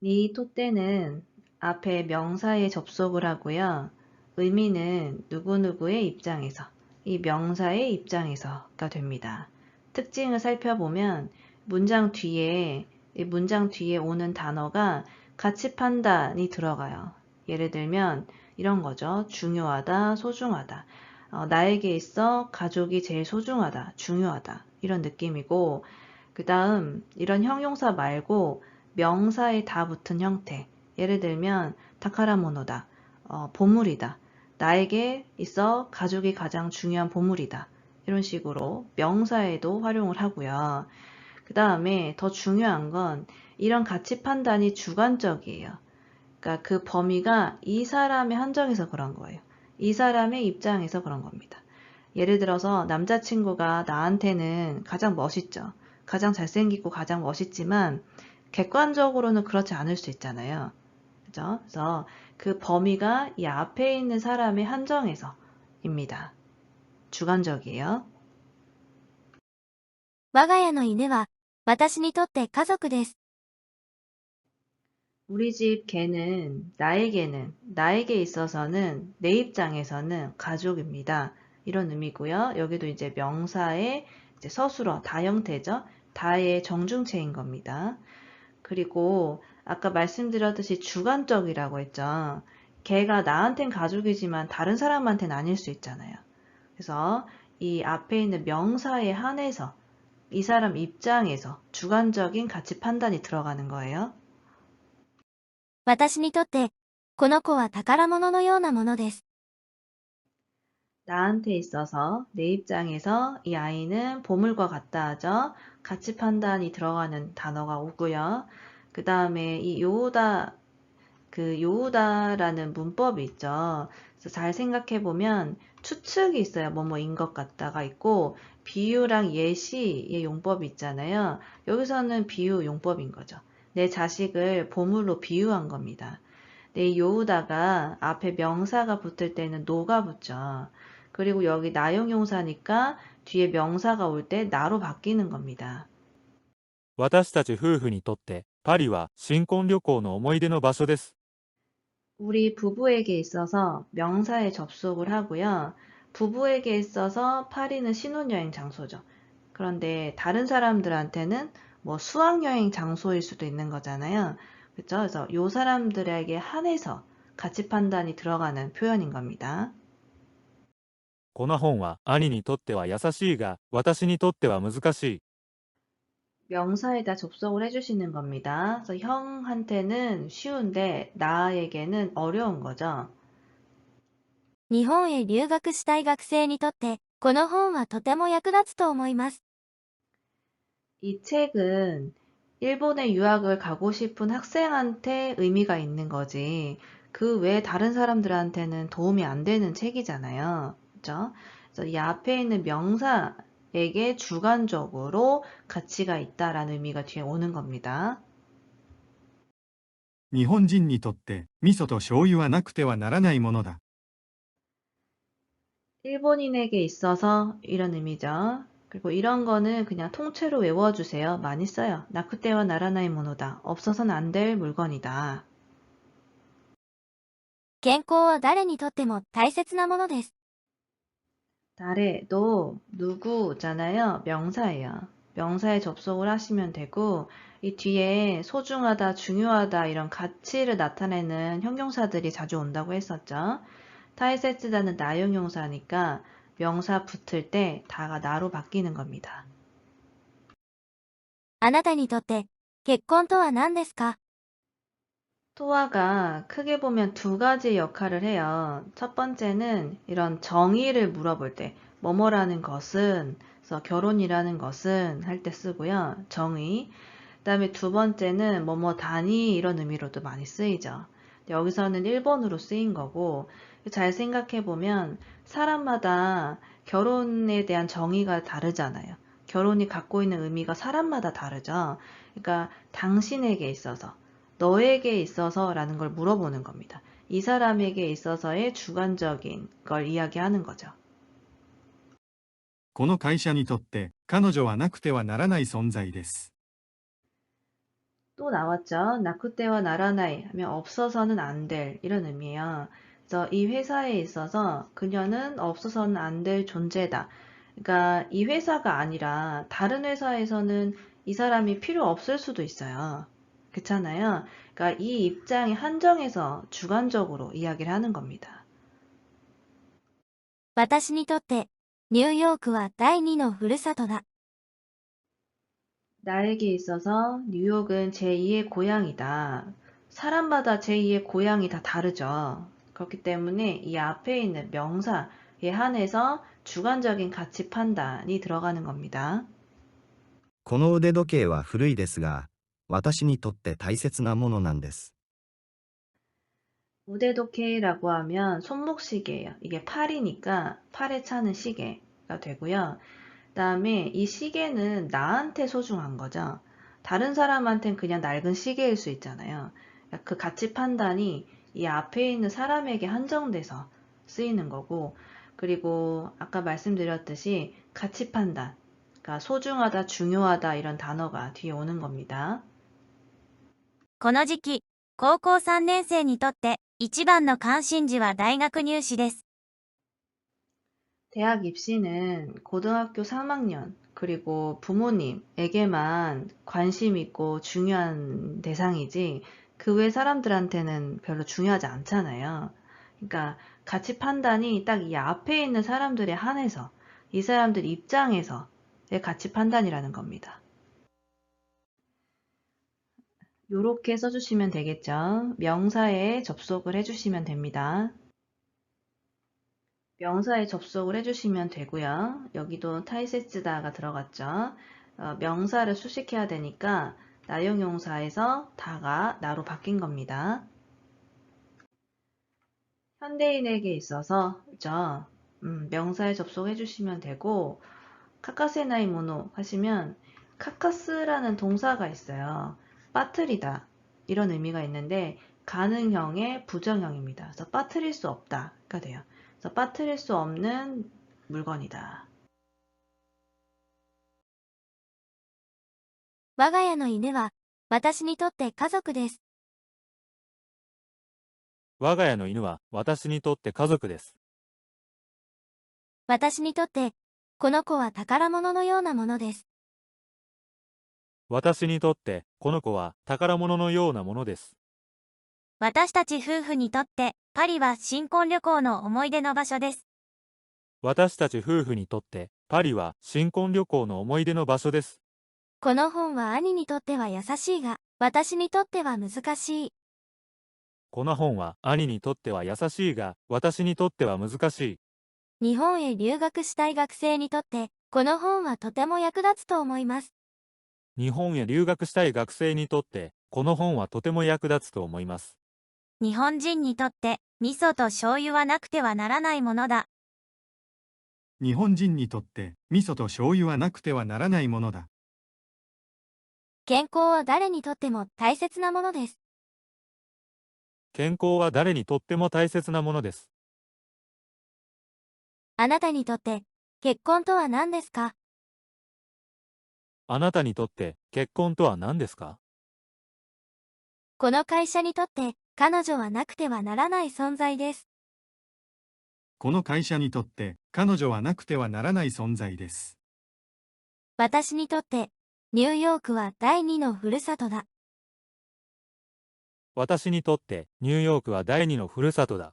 니 토때는 앞에 명사에 접속을 하고요. 의미는 누구누구의 입장에서, 이 명사의 입장에서가 됩니다. 특징을 살펴보면 이 문장 뒤에 오는 단어가 가치 판단이 들어가요. 예를 들면 이런 거죠. 중요하다, 소중하다. 나에게 있어 가족이 제일 소중하다, 중요하다. 이런 느낌이고, 그 다음 이런 형용사 말고 명사에 다 붙은 형태. 예를 들면 타카라모노다, 보물이다. 나에게 있어 가족이 가장 중요한 보물이다. 이런 식으로 명사에도 활용을 하고요. 그 다음에 더 중요한 건 이런 가치 판단이 주관적이에요. 그러니까 그 범위가 이 사람의 한정에서 그런 거예요. 이 사람의 입장에서 그런 겁니다. 예를 들어서 남자친구가 나한테는 가장 멋있죠. 가장 잘생기고 가장 멋있지만 객관적으로는 그렇지 않을 수 있잖아요. 그죠? 그래서 그 범위가 이 앞에 있는 사람의 한정에서입니다. 주관적이에요. 我が家の犬は私にとって家族です。 우리 집 개는 나에게 있어서는 내 입장에서는 가족입니다. 이런 의미고요. 여기도 이제 명사의 이제 서술어 다형태죠. 다의 정중체인 겁니다. 그리고 아까 말씀드렸듯이 주관적이라고 했죠. 걔가 나한텐 가족이지만 다른 사람한테는 아닐 수 있잖아요. 그래서 이 앞에 있는 명사에 한해서 이 사람 입장에서 주관적인 가치 판단이 들어가는 거예요. 私にとってこの子は宝物のようなものです。 나한테 있어서 내 입장에서 이 아이는 보물과 같다 하죠. 가치 판단이 들어가는 단어가 오고요. 그 다음에 이 요우다라는 문법이 있죠. 그래서 잘 생각해 보면 추측이 있어요. 뭐뭐인 것 같다가 있고 비유랑 예시의 용법이 있잖아요. 여기서는 비유 용법인 거죠. 내 자식을 보물로 비유한 겁니다. 내 요우다가 앞에 명사가 붙을 때는 노가 붙죠. 그리고 여기 나용용사니까 뒤에 명사가 올 때 나로 바뀌는 겁니다. 私たち夫婦にとってパリは新婚旅行の思い出の場所です。 우리 부부에게 있어서 명사에 접속을 하고요. 부부에게 있어서 파리는 신혼여행 장소죠. 그런데 다른 사람들한테는 뭐 수학여행 장소일 수도 있는 거잖아요. 그렇죠? 그래서 요 사람들에게 한해서 가치 판단이 들어가는 표현인 겁니다. この本は兄にとっては優しいが、私にとっては難しい。 명사에다 접속을 해주시는 겁니다. 그래서 형한테는 쉬운데 나에게는 어려운 거죠. 日本へ留学したい学生にとってこの本はとても役立つと思います。 이 책은 일본에 유학을 가고 싶은 학생한테 의미가 있는 거지. 그 외에 다른 사람들한테는 도움이 안 되는 책이잖아요. 그죠? 그래서 이 앞에 있는 명사에게 주관적으로 가치가 있다라는 의미가 뒤에 오는 겁니다. 日本人にとって味噌と醤油はなくてはならないものだ。 일본인에게 있어서 이런 의미죠. 그리고 이런 거는 그냥 통째로 외워주세요. 많이 써요. 나쿠테와 나라나이 모노다. 없어서는 안 될 물건이다. 健康は誰にとっても大切なものです。 나래도 누구잖아요. 명사예요. 명사에 접속을 하시면 되고 이 뒤에 소중하다, 중요하다 이런 가치를 나타내는 형용사들이 자주 온다고 했었죠. 타이세츠다는 나용용사니까 명사 붙을 때 다가 나로 바뀌는 겁니다. あなたにとって結婚とは何ですか？ 토화가 크게 보면 두 가지 역할을 해요. 첫 번째는 이런 정의를 물어볼 때, 뭐뭐라는 것은, 그래서 결혼이라는 것은 할 때 쓰고요. 정의. 그다음에 두 번째는 뭐뭐 다니 이런 의미로도 많이 쓰이죠. 여기서는 1번으로 쓰인 거고, 잘 생각해 보면 사람마다 결혼에 대한 정의가 다르잖아요. 결혼이 갖고 있는 의미가 사람마다 다르죠. 그러니까 당신에게 있어서, 너에게 있어서라는 걸 물어보는 겁니다. 이 사람에게 있어서의 주관적인 걸 이야기하는 거죠. この会社にとって彼女はなくてはならない存在です。또 나왔죠. 나쿠테와 나라나이 하면 없어서는 안 될 이런 의미예요. 그래서 이 회사에 있어서 그녀는 없어서는 안 될 존재다. 그러니까 이 회사가 아니라 다른 회사에서는 이 사람이 필요 없을 수도 있어요. 그렇잖아요. 그러니까 이 입장에 한정해서 주관적으로 이야기를 하는 겁니다. 私にとって、ニューヨークは第二のふるさとだ。 나에게 있어서 뉴욕은 제2의 고향이다. 사람마다 제2의 고향이 다 다르죠. 그렇기 때문에 이 앞에 있는 명사에 한해서 주관적인 가치 판단이 들어가는 겁니다. この腕時計は古いですが、私にとって大切なものなんです。 우대도케이라고 하면 손목시계예요. 이게 팔이니까 팔에 차는 시계가 되고요. 그다음에 이 시계는 나한테 소중한 거죠. 다른 사람한테는 그냥 낡은 시계일 수 있잖아요. 그 가치 판단이 이 앞에 있는 사람에게 한정돼서 쓰이는 거고, 그리고 아까 말씀드렸듯이 가치 판단, 그러니까 소중하다, 중요하다 이런 단어가 뒤에 오는 겁니다. この時期、高校3年生にとって一番の関心事は大学入試です。 대학 입시는 고등학교 3학년, 그리고 부모님에게만 관심 있고 중요한 대상이지 그 외 사람들한테는 별로 중요하지 않잖아요. 그러니까 가치 판단이 딱 이 앞에 있는 사람들에 한해서 이 사람들 입장에서의 가치 판단이라는 겁니다. 요렇게 써주시면 되겠죠. 명사에 접속을 해주시면 됩니다. 명사에 접속을 해주시면 되고요. 여기도 타이세츠다가 들어갔죠. 명사를 수식해야 되니까 나용용사에서 다가 나로 바뀐 겁니다. 현대인에게 있어서 죠. 명사에 접속해 주시면 되고 카카세나이 모노 하시면 카카스라는 동사가 있어요. 빠뜨리다 이런 의미가 있는데 가능형의 부정형입니다. 그래서 빠뜨릴 수 없다가 돼요. 그래서 빠뜨릴 수 없는 물건이다. 我が家の犬は、私にとって家族です。我が家の犬は私にとって家族です。私にとって、この子は宝物のようなものです。私にとってこの子は宝物のようなものです。私たち夫婦にとって、パリは新婚旅行の思い出の場所です。私たち夫婦にとってパリは新婚旅行の思い出の場所です。この本は兄にとっては優しいが、私にとっては難しい。この本は兄にとっては優しいが、私にとっては難しい。日本へ留学したい学生にとって、この本はとても役立つと思います。日本へ留学したい学生にとって、この本はとても役立つと思います。日本人にとって、味噌と醤油はなくてはならないものだ。日本人にとって味噌と醤油はなくてはならないものだ。健康は誰にとっても大切なものです。健康は誰にとっても大切なものです。あなたにとって、結婚とは何ですか？あなたにとって結婚とは何ですか？この会社にとって、彼女はなくてはならない存在です。この会社にとって彼女はなくてはならない存在です。私にとって、ニューヨークは第二のふるさとだ。私にとってニューヨークは第二のふるさとだ。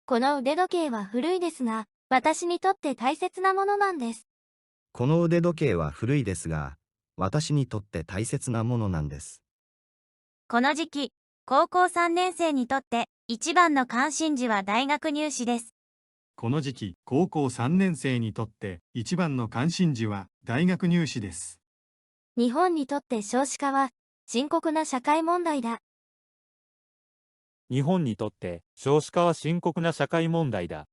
この腕時計は古いですが、私にとって大切なものなんです。この腕時計は古いですが、私にとって大切なものなんです。この時期、高校3年生にとって一番の関心事は大学入試です。この時期、高校3年生にとって一番の関心事は大学入試です。日本にとって少子化は深刻な社会問題だ。日本にとって少子化は深刻な社会問題だ。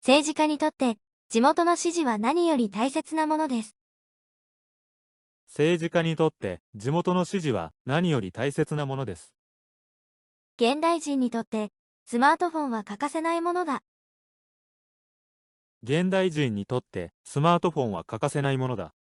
政治家にとって地元の支持は何より大切なものです。政治家にとって地元の支持は何より大切なものです。現代人にとってスマートフォンは欠かせないものだ。現代人にとってスマートフォンは欠かせないものだ。